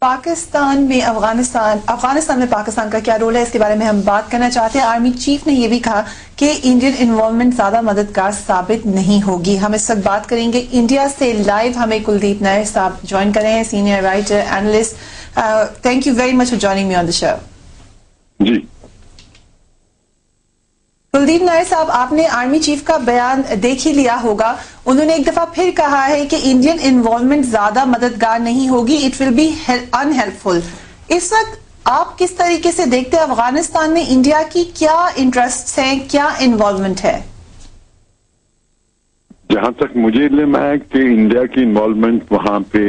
پاکستان میں افغانستان میں پاکستان کا کیا رول ہے، اس کے بارے میں ہم بات کرنا چاہتے ہیں۔ آرمی چیف نے یہ بھی کہا کہ انڈین انوالومنٹ زیادہ مددگار ثابت نہیں ہوگی۔ ہم اس وقت بات کریں گے انڈیا سے لائیو، ہمیں کلدیپ نائر صاحب جوائن کر رہے ہیں، senior writer analyst. Thank you very much for joining me on the show. جی کلدیپ نائر صاحب، آپ نے آرمی چیف کا بیان دیکھ ہی لیا ہوگا، انہوں نے ایک دفعہ پھر کہا ہے کہ انڈین انوالومنٹ زیادہ مددگار نہیں ہوگی، it will be unhelpful. اس وقت آپ کس طریقے سے دیکھتے ہیں افغانستان میں انڈیا کی کیا انٹرسٹ ہیں، کیا انوالومنٹ ہے؟ جہاں تک مجھے علم ہے کہ انڈیا کی انوالومنٹ وہاں پہ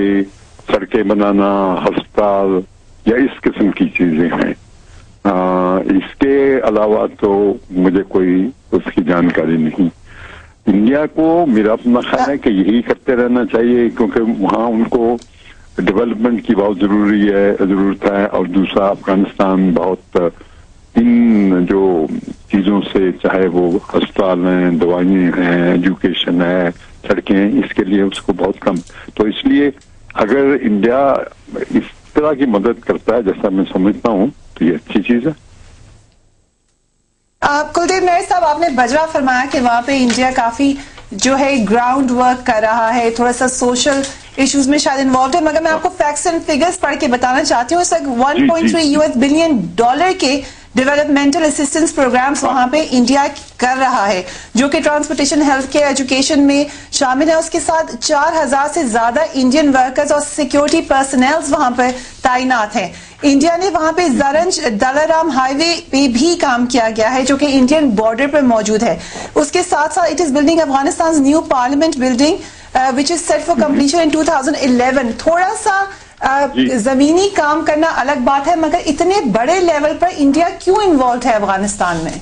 سڑکیں بنانا، ہسپتال یا اس قسم کی چیزیں ہیں، اس کے علاوہ تو مجھے کوئی اس کی جانکاری نہیں۔ انڈیا کو میرا اپنا خیال ہے کہ یہی کرتے رہنا چاہیے، کیونکہ وہاں ان کو ڈیولپمنٹ کی بہت ضرورت ہے، اور دوسرا افغانستان بہت ان جو چیزوں سے، چاہے وہ ہسپتال ہیں، دوائیں ہیں، ایجوکیشن ہے، سڑکیں، اس کے لیے اس کو بہت کم، تو اس لیے اگر انڈیا اس طرح کی مدد کرتا ہے جیسا میں سمجھتا ہوں تو یہ اچھی چیز ہے۔ کلدیپ نائر صاحب، آپ نے بجرا فرمایا کہ وہاں پہ انڈیا کافی جو ہے گراؤنڈ ورک کر رہا ہے، تھوڑا سا سوشل ایشوز میں شاید انوالوڈ ہے، مگر میں آپ کو فیکٹس اینڈ فگرز پڑھ کے بتانا چاہتی ہوں۔ اس وقت $1.3 بلین کے ڈیولپمنٹل اسسٹنس پروگرامز وہاں پہ انڈیا کر رہا ہے، جو کہ ٹرانسپورٹیشن، ہیلتھ کیئر، ایجوکیشن میں شامل ہے۔ اس کے ساتھ 4000 سے زیادہ انڈین ورکرز اور سیکیورٹی پرسنلز وہاں پہ تعینات ہیں۔ انڈیا نے وہاں پہ زرنج دلارام ہائی وے پہ بھی کام کیا گیا ہے، جو کہ انڈین بارڈر پر موجود ہے۔ اس کے ساتھ ساتھ it is building Afghanistan new parliament building which is set for completion in 2011۔ تھوڑا سا زمینی کام کرنا الگ بات ہے، مگر اتنے بڑے لیول پر انڈیا کیوں انوالوڈ ہے افغانستان میں؟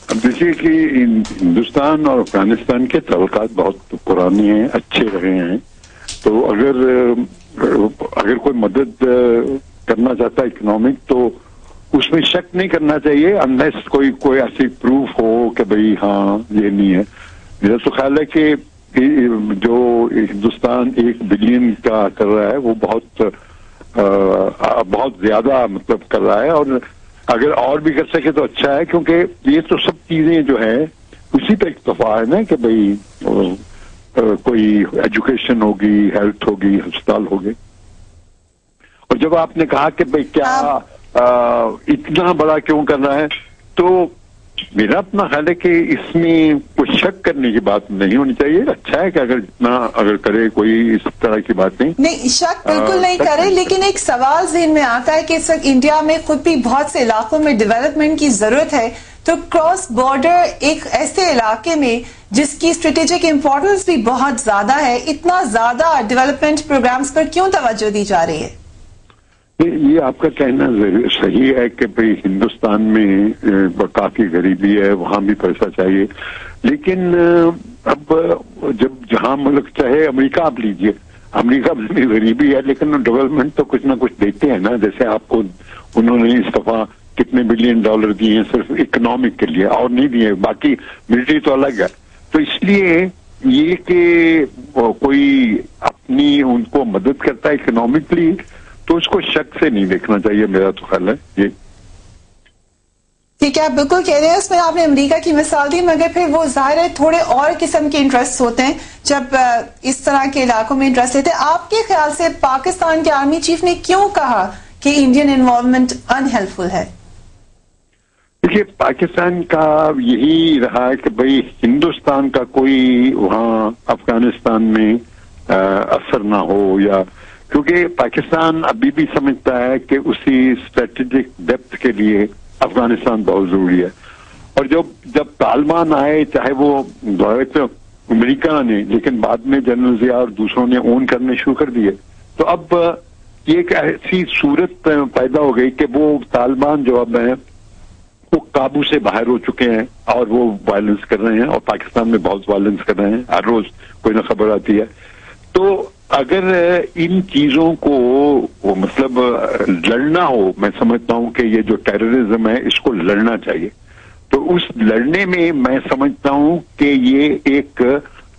اب دیکھیے کہ ہندوستان اور افغانستان کے تعلقات بہت پرانے ہیں، اچھے رہے ہیں، تو اگر کوئی مدد کرنا چاہتا ہے اکنامک، تو اس میں شک نہیں کرنا چاہیے انلیس کوئی ایسی پروف ہو کہ بھئی ہاں یہ نہیں ہے۔ میرا تو خیال ہے کہ جو ہندوستان 1 بلین کا کر رہا ہے وہ بہت زیادہ مطلب کر رہا ہے، اور اگر اور بھی کر سکے تو اچھا ہے، کیونکہ یہ تو سب چیزیں جو ہیں اسی پہ اکتفا ہے نا کہ بھئی کوئی ایجوکیشن ہوگی، ہیلتھ ہوگی، ہسپتال ہوگے۔ اور جب آپ نے کہا کہ بھئی کیا اتنا بڑا کیوں کر رہا ہے، تو میرا اپنا خیال ہے کہ اس میں کوئی شک کرنے کی بات نہیں ہونی چاہیے۔ اچھا ہے کہ اگر کرے کوئی اس طرح کی بات نہیں، شک بالکل نہیں کرے، لیکن ایک سوال ذہن میں آتا ہے کہ اس وقت انڈیا میں خود بھی بہت سے علاقوں میں ڈیولپمنٹ کی ضرورت ہے، تو کراس بارڈر ایک ایسے علاقے میں جس کی اسٹریٹجک امپورٹنس بھی بہت زیادہ ہے، اتنا زیادہ ڈیولپمنٹ پروگرامز پر کیوں توجہ دی جا رہی ہے؟ یہ آپ کا کہنا صحیح ہے کہ بھئی ہندوستان میں کافی غریبی ہے، وہاں بھی پیسہ چاہیے، لیکن اب جہاں ملک چاہے، امریکہ آپ لیجئے، امریکہ میں بھی غریبی ہے لیکن ڈیولپمنٹ تو کچھ نہ کچھ دیتے ہیں نا، جیسے آپ کو انہوں نے اس دفعہ کتنے $بلین دیے ہیں صرف اکنامک کے لیے، اور نہیں دیے، باقی ملٹری تو الگ ہے۔ تو اس لیے یہ کہ کوئی اپنی ان کو مدد کرتا ہے اکنامکلی، تو اس کو شک سے نہیں دیکھنا چاہیے، میرا تو خیال ہے یہ ٹھیک ہے۔ آپ بالکل کہہ رہے ہیں، اس میں آپ نے امریکہ کی مثال دی، مگر پھر وہ ظاہر ہے تھوڑے اور قسم کے انٹرسٹ ہوتے ہیں جب اس طرح کے علاقوں میں انٹرسٹ لیتے ہیں۔ آپ کے خیال سے پاکستان کے آرمی چیف نے کیوں کہا کہ انڈین انوالومنٹ ان ہیلپ فل ہے؟ دیکھیے، پاکستان کا یہی رہا ہے کہ بھئی ہندوستان کا کوئی وہاں افغانستان میں اثر نہ ہو، یا کیونکہ پاکستان ابھی بھی سمجھتا ہے کہ اسی اسٹریٹجک ڈیپتھ کے لیے افغانستان بہت ضروری ہے، اور جب طالبان آئے، چاہے وہ امریکہ نے، لیکن بعد میں جنرل ضیاء اور دوسروں نے اون کرنے شروع کر دیے، تو اب یہ ایک ایسی صورت پیدا ہو گئی کہ وہ طالبان جو اب ہیں وہ قابو سے باہر ہو چکے ہیں، اور وہ وائلنس کر رہے ہیں، اور پاکستان میں بہت وائلنس کر رہے ہیں، ہر روز کوئی نہ خبر آتی ہے۔ تو اگر ان چیزوں کو مطلب لڑنا ہو، میں سمجھتا ہوں کہ یہ جو ٹیررزم ہے اس کو لڑنا چاہیے، تو اس لڑنے میں میں سمجھتا ہوں کہ یہ ایک